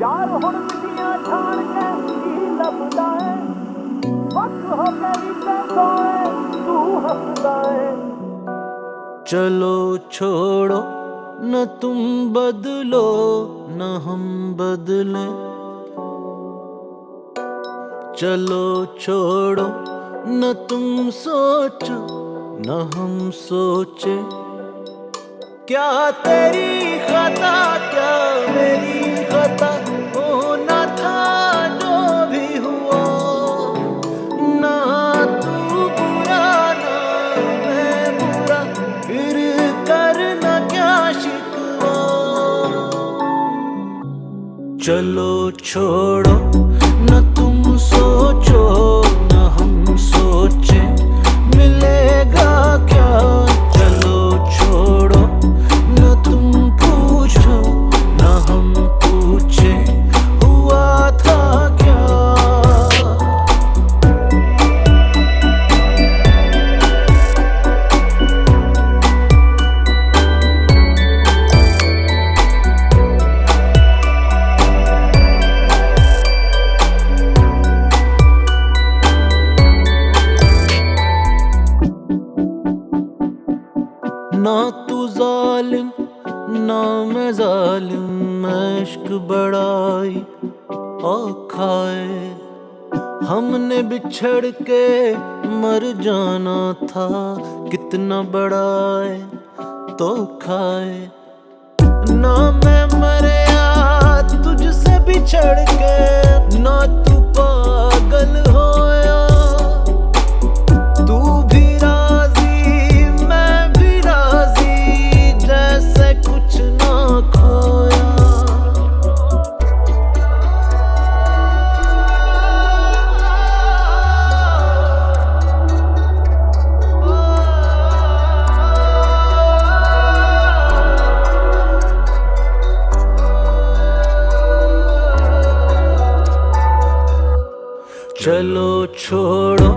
यार हुण मिट्टियां छाण के की लभदा है वक्त हो के रीते सोए तू हंसदा है। चलो छोड़ो न तुम बदलो न हम बदले, चलो छोड़ो न तुम सोचो न हम सोचे। क्या तेरी खता क्या मेरी खता, होना था जो भी हुआ, ना तू बुरा ना मैं बुरा, फिर करना क्या शिकवा। चलो छोड़ो न तुम सोचो न हम सोचे, मिलेगा क्या। चलो छोड़ो न तुम पूछो न हम पूछे, हुआ था क्या। ना तू जालिम ना मैं जालिम, इश्क बड़ाई औखाए। हमने बिछड़ के मर जाना था, कितना बड़ा है तो खाए। ना मैं मरया तुझसे बिछड़ के, ना तू पागल होया। तू भी राजी मैं भी राजी, जैसे कुछ ना खोया। चलो छोड़ो